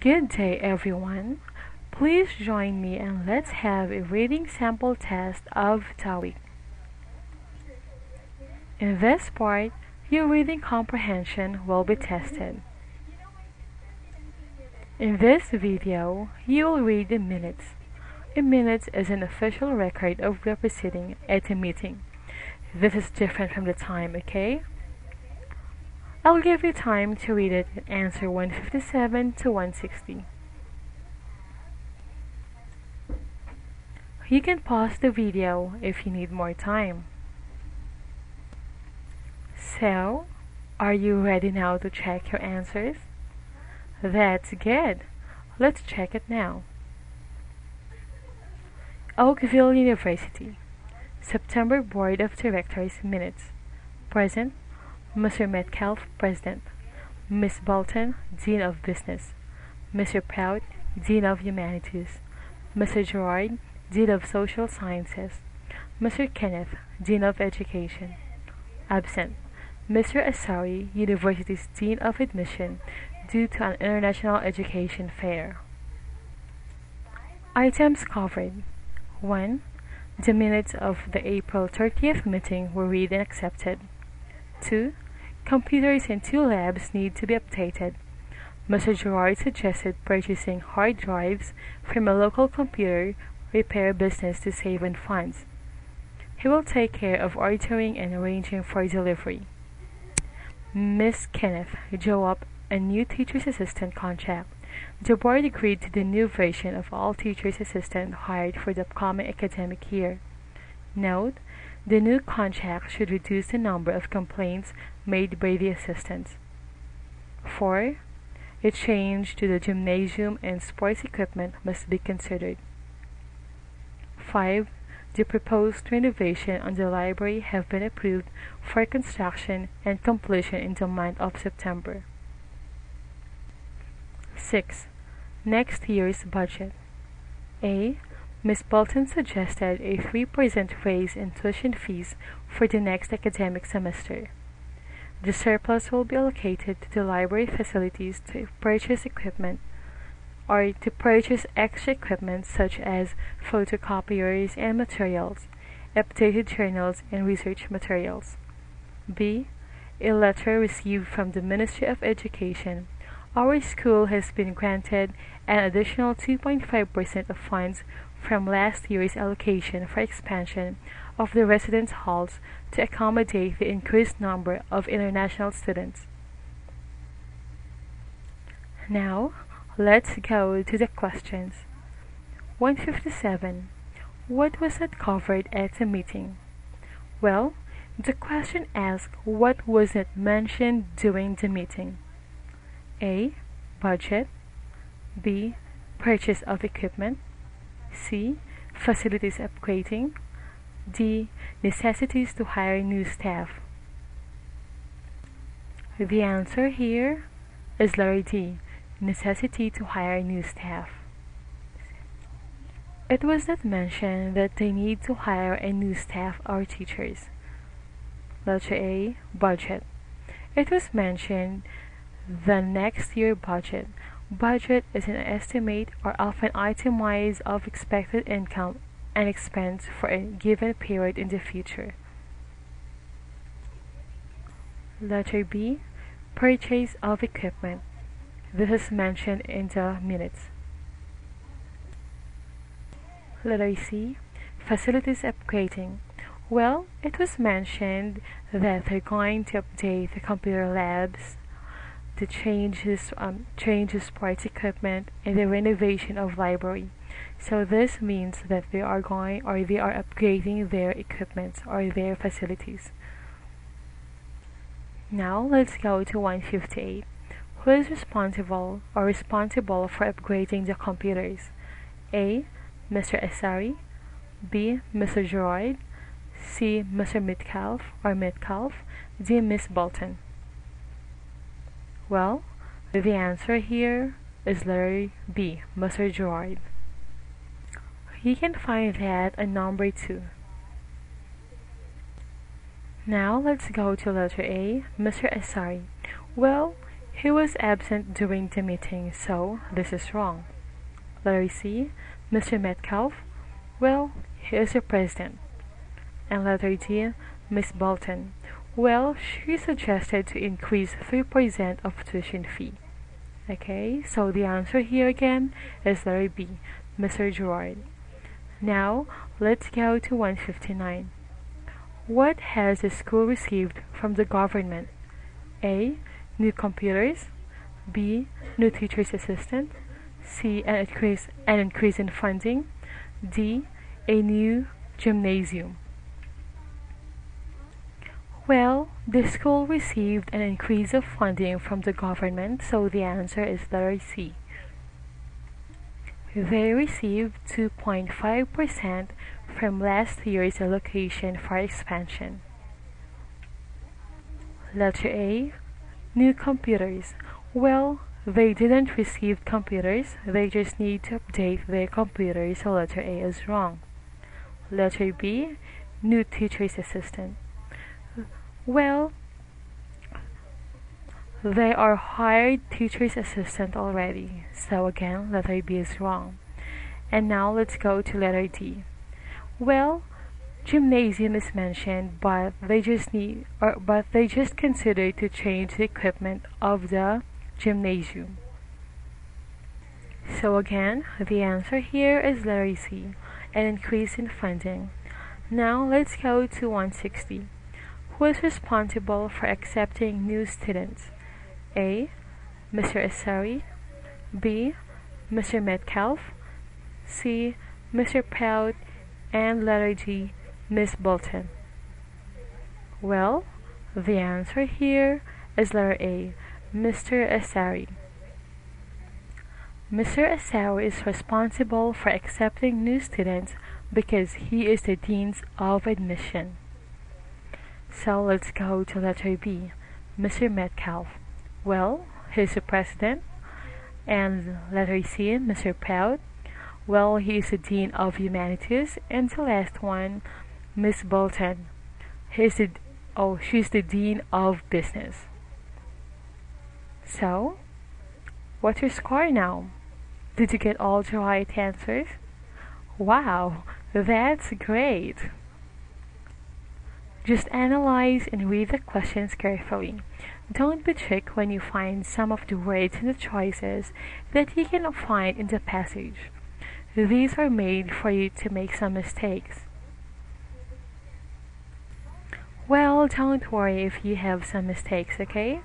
Good day, everyone. Please join me and let's have a reading sample test of the week. In this part, your reading comprehension will be tested. In this video, you will read the minutes. A minute is an official record of the proceeding at a meeting. This is different from the time, okay? I'll give you time to read it and answer 157 to 160. You can pause the video if you need more time. So, are you ready now to check your answers? That's good. Let's check it now. Oakville University, September Board of Directors Minutes. Present, Mr. Metcalf, President. Ms. Bolton, Dean of Business. Mr. Prout, Dean of Humanities. Mr. Gerard, Dean of Social Sciences. Mr. Kenneth, Dean of Education. Absent, Mr. Asari, University's Dean of Admission, due to an international education fair. Items covered. 1. The minutes of the April 30th meeting were read and accepted. 2. Computers in 2 labs need to be updated. Mr. Gerard suggested purchasing hard drives from a local computer repair business to save on funds. He will take care of ordering and arranging for delivery. Ms. Kenneth drew up a new teacher's assistant contract. The board agreed to the new version of all teacher's assistants hired for the upcoming academic year. Note, the new contract should reduce the number of complaints made by the assistants. 4. A change to the gymnasium and sports equipment must be considered. 5. The proposed renovation on the library have been approved for construction and completion in the month of September. 6. Next year's budget. A. Ms. Bolton suggested a 3% raise in tuition fees for the next academic semester. The surplus will be allocated to the library facilities to purchase equipment or to purchase extra equipment such as photocopiers and materials, updated journals and research materials. B. A letter received from the Ministry of Education. Our school has been granted an additional 2.5% of funds from last year's allocation for expansion of the residence halls to accommodate the increased number of international students. Now, let's go to the questions. 157. What was not covered at the meeting? Well, the question asks what was not mentioned during the meeting. A. Budget. B. Purchase of equipment. C. Facilities upgrading. D. Necessities to hire new staff. The answer here is letter D. Necessity to hire new staff. It was not mentioned that they need to hire a new staff or teachers. Letter A. Budget. It was mentioned the next year budget. Budget is an estimate or often itemized of expected income and expense for a given period in the future. Letter B. Purchase of equipment. This is mentioned in the minutes. Letter C. Facilities upgrading. Well, it was mentioned that they're going to update the computer labs, the changes sports equipment, and the renovation of library. So this means that they are upgrading their equipment or their facilities. Now let's go to 158. Who is responsible for upgrading the computers? A. Mr. Asari. B. Mr. Gerard. C. Mr. Metcalf. D. Ms. Bolton. Well, the answer here is letter B, Mr. Gerard. You can find that on number 2. Now let's go to letter A, Mr. Asari. Well, He was absent during the meeting, so this is wrong. Letter C, Mr. Metcalf. Well, he is the president. And letter D, Miss Bolton. Well, she suggested to increase 3% of tuition fee. Okay, so the answer here again is letter B, Mr. Gerard. Now, let's go to 159. What has the school received from the government? A. New computers. B. New teacher's assistant. C. An increase in funding. D. A new gymnasium. Well, the school received an increase of funding from the government, so the answer is letter C. They received 2.5% from last year's allocation for expansion. Letter A, new computers. Well, they didn't receive computers, they just need to update their computers, so letter A is wrong. Letter B, new teacher's assistant. Well, they are hired teacher's assistant already, so again, letter B is wrong. And now let's go to letter D. Well, gymnasium is mentioned, but they just consider to change the equipment of the gymnasium. So again, the answer here is letter C, an increase in funding. Now let's go to 160. Who is responsible for accepting new students? A. Mr. Asari. B. Mr. Metcalf. C. Mr. Prout. And letter G. Miss Bolton. Well, the answer here is letter A, Mr. Asari. Mr. Asari is responsible for accepting new students because he is the Dean of Admission. So let's go to letter B, Mr. Metcalf. Well, he's the president. And letter C, Mr. Prout. Well, he is the Dean of Humanities. And the last one, Miss Bolton. She's the Dean of Business. So, what's your score now? Did you get all the right answers? Wow, that's great! Just analyze and read the questions carefully. Don't be tricked when you find some of the words in the choices that you cannot find in the passage. These are made for you to make some mistakes. Well, don't worry if you have some mistakes, okay?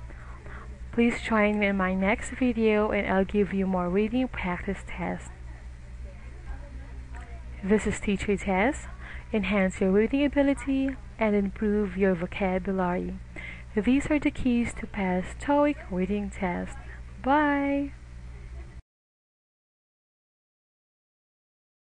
Please join me in my next video and I'll give you more reading practice tests. This is Teacher Test. Enhance your reading ability and improve your vocabulary. These are the keys to pass TOEIC reading test. Bye!